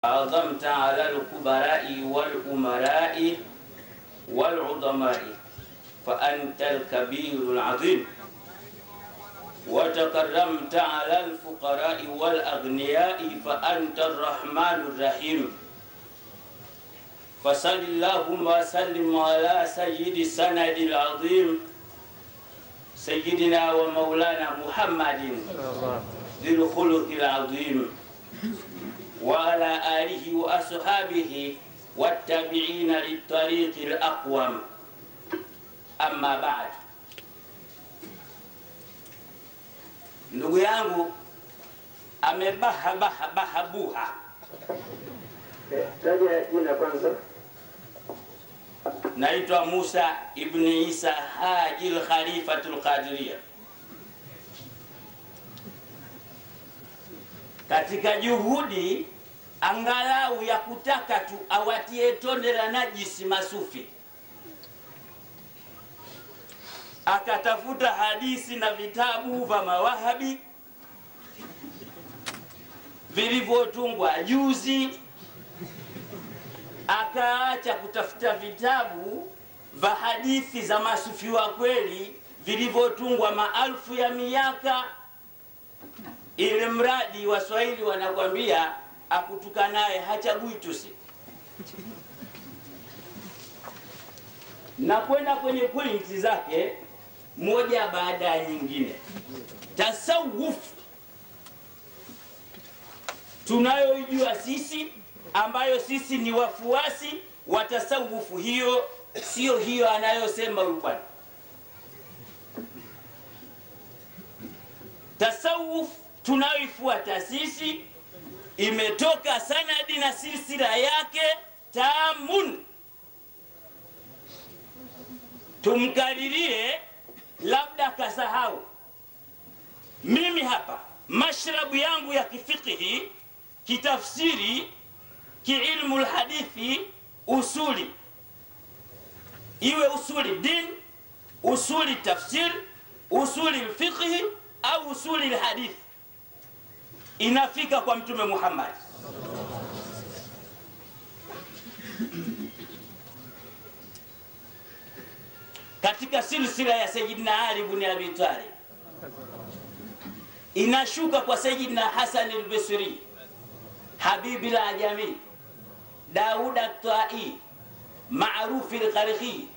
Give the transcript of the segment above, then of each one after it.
عظمت على الكبراء والأمراء والعظماء فأنت الكبير العظيم، وتكرمت على الفقراء والأغنياء فأنت الرحمن الرحيم. فصل اللهم وسلم على سيد السند العظيم سيدنا ومولانا محمد ذي الخلق العظيم وعلى آله وأصحابه والتابعين للطريق الأقوم. Amma baad, ndugu yangu amebahabuha. Taja jina kwanza. Naitwa Musa ibn Isa Haji al-Khalifatul Qadiriya. Katika juhudi angalau ya kutaka tu awatie tonde la najisi masufi, akatafuta hadithi na vitabu vya mawahabi vilivyotungwa juzi, akaacha kutafuta vitabu vya hadithi za masufi wa kweli vilivyotungwa maelfu ya miaka, ili mradi Waswahili wanakwambia akutukanaye hachagui tusi. Na kwenda kwenye pointi zake moja baada ya nyingine. Tasawuf tunayoijua sisi, ambayo sisi ni wafuasi wa tasawufu, hiyo sio hiyo anayosema huyu bwana. Tasawuf tunayoifuata sisi imetoka sanadi na silsila yake tamun. Tumkaririe labda kasahau. Mimi hapa mashrabu yangu ya kifikihi, kitafsiri, kiilmu alhadithi, usuli, iwe usuli din, usuli tafsir, usuli alfiqhi au usuli alhadith, inafika kwa Mtume Muhammad. Katika silsila ya Sayyidina Ali ibn Abi Talib inashuka kwa Sayyidina Hasan al-Basri, Habib al-Ajami, Daud al-Tai, Ma'ruf al-Qarqi,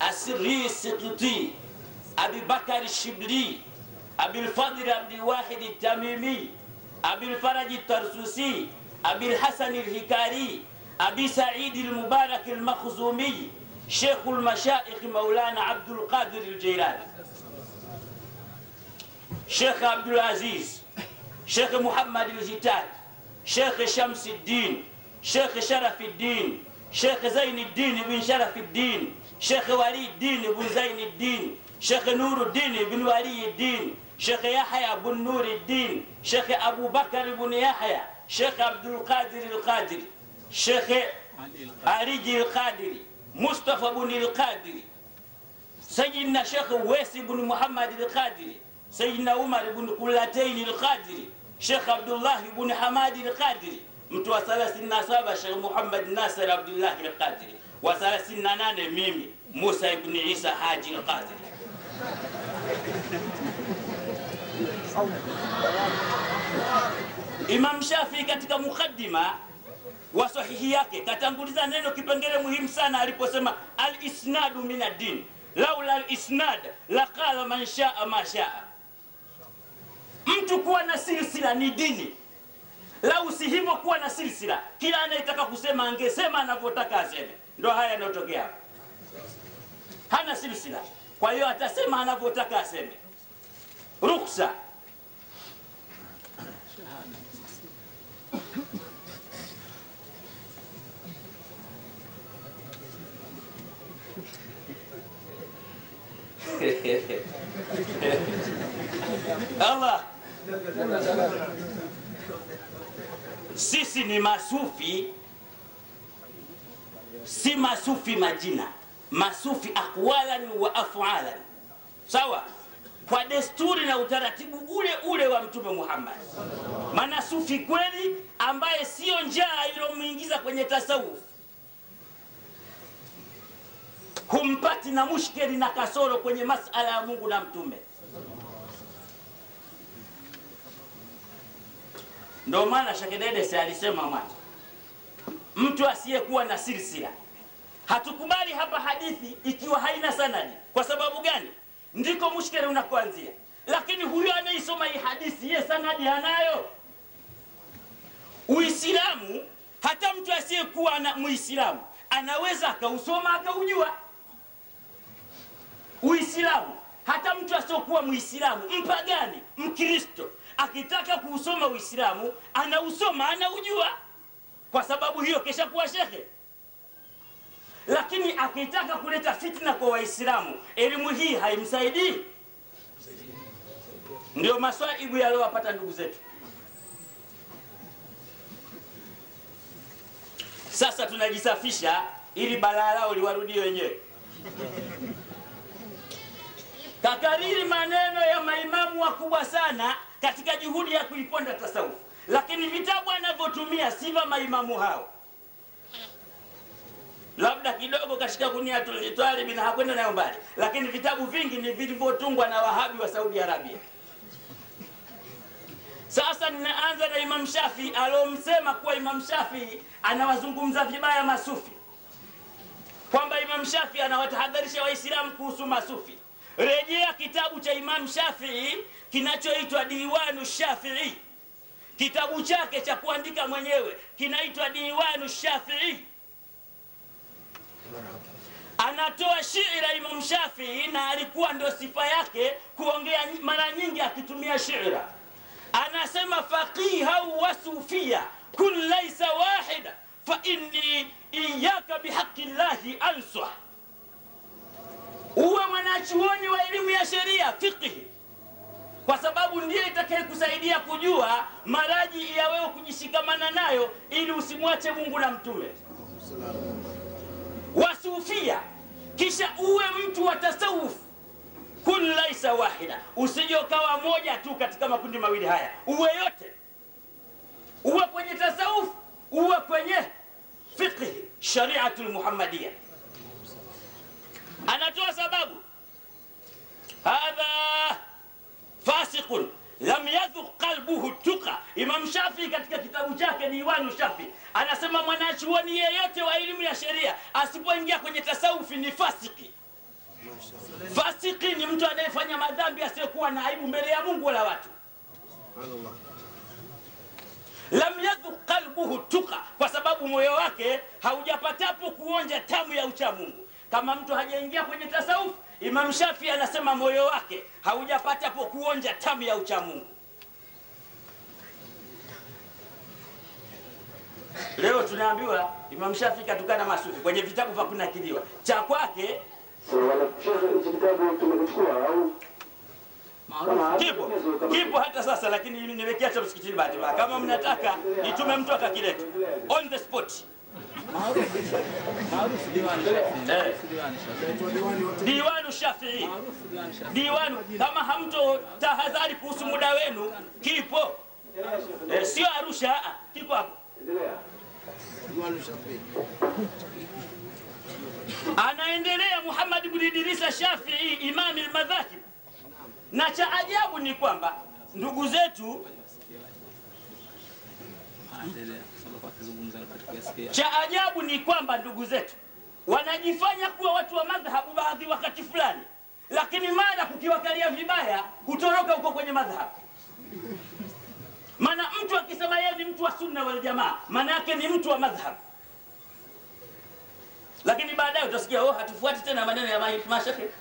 Asri al-Siqti, Abi Bakr al-Shibli, Abi al-Fadl Abd al-Wahid al-Tamimi, Abi al-Faraj al-Tarsusi, Abi al-Hasan al-Hikari, Abi Sa'id al-Mubarak al-Makhzumi, شيخ المشائخ مولانا عبد القادر الجيلاني، شيخ عبد العزيز، شيخ محمد الجتاد، شيخ شمس الدين، شيخ شرف الدين، شيخ زين الدين بن شرف الدين، شيخ ولي الدين بن زين الدين، شيخ نور الدين بن ولي الدين، شيخ يحيى بن نور الدين، شيخ أبو بكر بن يحيى، شيخ عبد القادر القادري، شيخ علي القادري، مصطفى بن القادري، سيدنا شيخ ويس بن محمد القادري، سيدنا عمر بن قلتين القادري، شيخ عبد الله بن حماد القادري، متوا 37 شيخ محمد ناصر عبد الله القادري، و38 mimi Musa ibn Isa Haji al-Qadiri. Imam Shafi katika mukaddima wa sahihi yake katanguliza neno kipengele muhimu sana aliposema al-isnadu min ad-din, laula al-isnad laqala man shaa ma shaa. Mtu kuwa na silsila ni dini. Lau si hivyo kuwa na silsila, kila anayetaka kusema angesema anavyotaka aseme. Ndio haya yanayotokea. Hana silsila, kwa hiyo atasema anavyotaka aseme. Ruksa. Allah, sisi ni masufi, si masufi majina, masufi aqwalan wa af'alan. Sawa? kwa desturi na utaratibu ule ule wa Mtume Muhammad. Maana sufi kweli ambaye sio njaa iliyomuingiza kwenye tasawuf humpati na mushkeli na kasoro kwenye masala ya Mungu na Mtume. Ndio maana Sheikh Dede alisema mwanzo, mtu asiyekuwa na silsila hatukubali hapa hadithi ikiwa haina sanadi. Kwa sababu gani? Ndiko mushkeli unakoanzia. Lakini huyo anaisoma hii hadithi, yeye sanadi hanayo. Uislamu, hata mtu asiyekuwa na Muislamu anaweza akausoma akaujua. Uislamu, hata mtu asiyokuwa Muislamu, mpagani, Mkristo, akitaka kuusoma Uislamu anausoma anaujua, kwa sababu hiyo kesha kuwa shekhe. Lakini akitaka kuleta fitna kwa Waislamu, elimu hii haimsaidii. Ndio maswaibu yaliyowapata ndugu zetu. Sasa tunajisafisha ili balaa lao liwarudie wenyewe. Kakariri maneno ya maimamu wakubwa sana katika juhudi ya kuiponda tasawuf, lakini vitabu anavyotumia siva maimamu hao. Labda kidogo kashika kunia tulitwalibi na hakwenda nayo mbali, lakini vitabu vingi ni vilivyotungwa na Wahabi wa Saudi Arabia. Sasa ninaanza na Imam Shafi alomsema kuwa Imam Shafi anawazungumza vibaya masufi, kwamba Imam Shafi anawatahadharisha Waislamu kuhusu masufi. Rejea kitabu cha Imam Shafi kinachoitwa Diwanu Shafi'i. Kitabu chake cha kuandika mwenyewe kinaitwa Diwanu Shafi'i. Anatoa shiira Imam Shafi, na alikuwa ndio sifa yake kuongea mara nyingi akitumia shiira. Anasema faqiha wa sufia kun laysa wahida fa inni iyyaka bihaqqi llahi ansah. Uwe mwanachuoni wa elimu ya sheria fiqh, kwa sababu ndiye itakayekusaidia kujua maraji ya wewe kujishikamana nayo ili usimwache Mungu na Mtume. Wasufia, kisha uwe mtu wa tasawuf kun laisa wahida, usije ukawa moja tu katika makundi mawili haya, uwe yote. Uwe kwenye tasawuf, uwe kwenye fiqh, shari'atul muhammadiyya. Anatoa sababu, hadha fasiqun lam yadhuq qalbuhu tuqa. Imam Shafi katika kitabu chake Diwanu Shafi anasema mwanachuoni yeyote wa elimu ya sheria asipoingia kwenye tasawufi ni fasiki. Fasiki ni mtu anayefanya madhambi asiyokuwa na aibu mbele ya Mungu wala watu. Lam yadhuq qalbuhu tuqa, kwa sababu moyo wake haujapatapo kuonja tamu ya ucha Mungu. Kama mtu hajaingia kwenye tasawuf, Imam Shafi anasema moyo wake haujapatapo kuonja tamu ya ucha Mungu. Leo tunaambiwa Imam Shafi katukana masufi kwenye vitabu vya kunakiliwa. Cha kwake kipo hata sasa, lakini nimewekea cha msikitini bahati mbaya. Kama mnataka nitume mtu akakileta on the spot. Diwanu Shafi'i. Diwanu, kama hamto tahadhari kuhusu muda wenu, kipo. Sio Arusha, kipo hapo. Diwanu Shafi'i. Anaendelea Muhammad ibn Idrisa Shafi'i, imam al-madhahib. Na cha ajabu ni kwamba ndugu zetu, wanajifanya kuwa watu wa madhhabu baadhi wakati fulani, lakini mara kukiwakalia vibaya hutoroka huko kwenye madhhabu. Maana mtu akisema yeye ni mtu wa sunna wal jamaa, maana yake ni mtu wa madhhabu. Lakini baadaye utasikia hatufuati tena maneno ya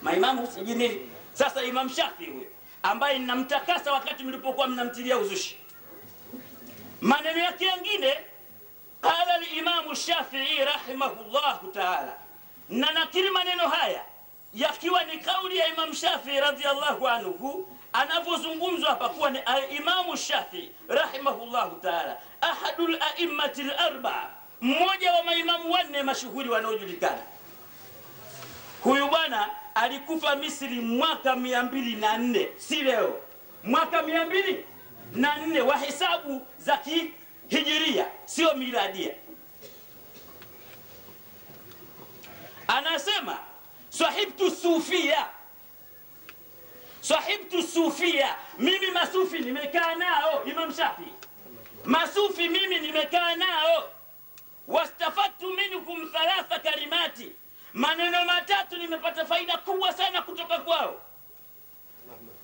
maimamu siji nini. Sasa Imam Shafi huyo ambaye ninamtakasa wakati mlipokuwa mnamtilia uzushi, maneno yake mengine, qala al-Imam Shafi'i rahimahullahu ta'ala, na nakiri maneno haya yakiwa ni kauli ya Imam Shafi'i radhiyallahu anhu, anavyozungumzwa hapa kuwa ni Imam Shafi'i rahimahullahu ta'ala ahadul a'immati al-arba'a, mmoja wa maimamu wanne mashuhuri wanaojulikana. Huyu bwana alikufa Misri mwaka 204, si leo, mwaka 204 wa hesabu za kihijiria, sio miladia. Anasema sahibtu sufia, mimi masufi nimekaa nao. Imam Shafi, masufi mimi nimekaa nao. Wastafadtu minkum 3 kalimati, maneno matatu nimepata faida kubwa sana kutoka kwao.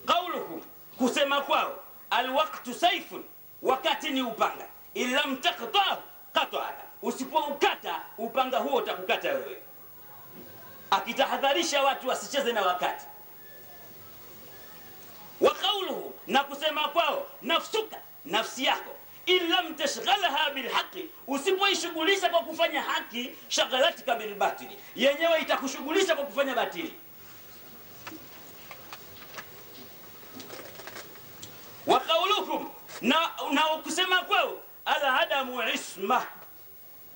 Qauluhum, kusema kwao, alwaqtu sayfun, wakati ni upanga, illam taqtahu qata'aka, usipoukata upanga huo utakukata wewe. Akitahadharisha watu wasicheze na wakati. Wa qawluhu, na kusema kwao, nafsuka, nafsi yako, illam tashghalha bilhaqi, usipoishughulisha kwa kufanya haki, shaghalatika bilbatili, yenyewe itakushughulisha kwa kufanya batili. Wa qawluhum, na kusema kwao, aladamu isma,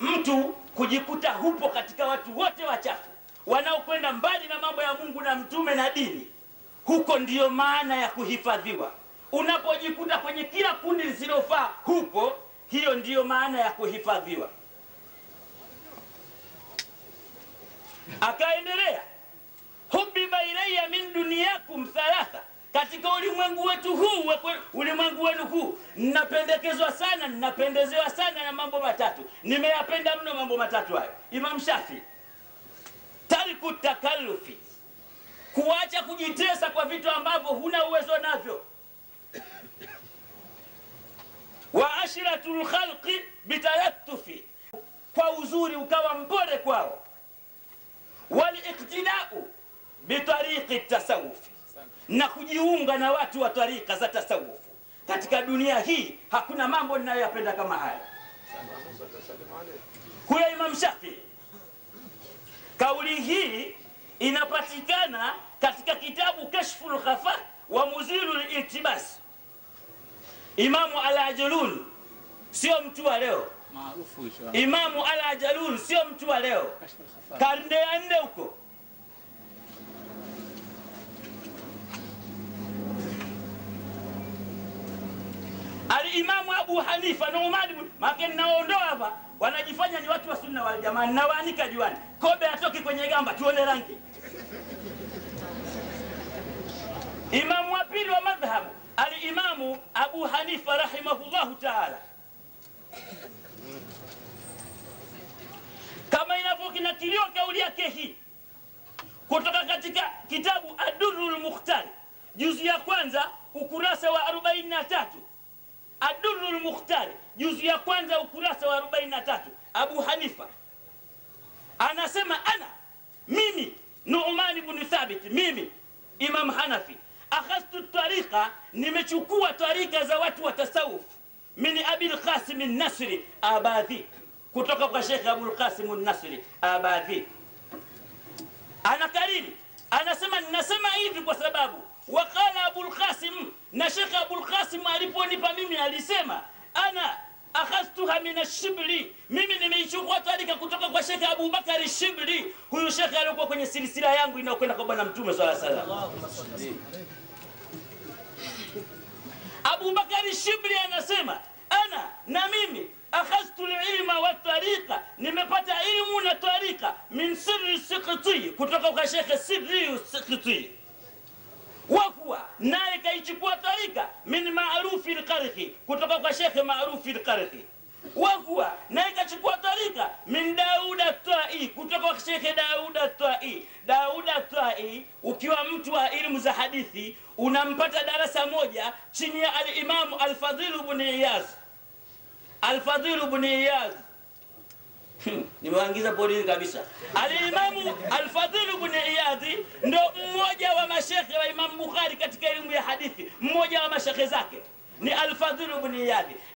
mtu kujikuta hupo katika watu wote wachafu wanaokwenda mbali na mambo ya Mungu na mtume na dini. Huko ndiyo maana ya kuhifadhiwa. Unapojikuta kwenye kila kundi lisilofaa huko, hiyo ndiyo maana ya kuhifadhiwa. Akaendelea, hubiba ilayya min dunyakum 3, katika ulimwengu wetu huu, ulimwengu wenu huu, ninapendekezwa sana, ninapendezewa sana na mambo matatu. Nimeyapenda mno mambo matatu hayo. Imam Shafi, tariku takallufi, kuacha kujitesa kwa vitu ambavyo huna uwezo navyo. Wa ashiratul khalqi bitalattufi, kwa uzuri ukawa mpole kwao. Wal iqtida'u bitariqi tasawufi, na kujiunga na watu wa tarika za tasawufu. Katika dunia hii hakuna mambo ninayoyapenda kama haya. Huyo Imam Shafi. Kauli hii inapatikana katika kitabu Kashful Khafa wa Muzilul Iltibas. Imamu Al-Ajalun sio mtu wa leo, maarufu hicho. Imamu Al-Ajalun sio mtu wa leo, karne ya 4 huko. Al-Imamu Abu Hanifa na Umar ibn, maka ninaondoa hapa, wanajifanya ni watu wa sunna wal jamaa, na waanika juani, kobe atoki kwenye gamba tuone rangi. Imamu wa pili wa madhhab, Al-Imamu Abu Hanifa rahimahullahu ta'ala, kama inavyokinakiliwa kauli yake hii kutoka katika kitabu Ad-Durrul Mukhtar, juzu ya kwanza ukurasa wa 43. Ad-Durrul Mukhtar, juzu ya kwanza ukurasa wa 43. Abu Hanifa anasema, mimi Nu'man ibn Thabit, mimi Imam Hanafi, akhadhtu tariqa, nimechukua tarika za watu wa tasawuf, min Abil Qasim an-Nasri Abadhi, kutoka kwa Sheikh Abul Qasim an-Nasri Abadhi. Anakariri, anasema, ninasema hivi kwa sababu waqala Abul Qasim, na Sheikh Abul Qasim aliponipa mimi alisema, ana akhadhtuha min ash-Shibli, mimi nimeichukua tarika kutoka kwa Sheikh Abu Bakar ash-Shibli. Huyu Sheikh alikuwa kwenye silsila yangu inayokwenda kwa bwana Mtume sallallahu alaihi wasallam. Abu Bakar ash-Shibli anasema, na mimi akhadhtu al-ilma wa tariqa, nimepata ilmu na tariqa min Sirri Siqti, kutoka kwa Sheikh Sirri Siqti. Wakuwa naye kaichukua tarika min Maarufi al-Qarhi, kutoka kwa Sheikh Maarufi al-Qarhi. Wakuwa naye kachukua tarika min Daud at-Tai, kutoka kwa Sheikh Daud at-Tai. Daud at-Tai, ukiwa mtu wa elimu za hadithi, unampata darasa moja chini ya al-Imam al-Fadhil ibn Iyaz. Al-Fadhil ibn Iyaz nimewaingiza porini kabisa. Al-Imamu Al-Fadhil ibn Iyadh ndo mmoja wa mashekhe wa Imam Bukhari katika elimu ya hadithi. Mmoja wa mashekhe zake ni Al-Fadhil ibn Iyadh.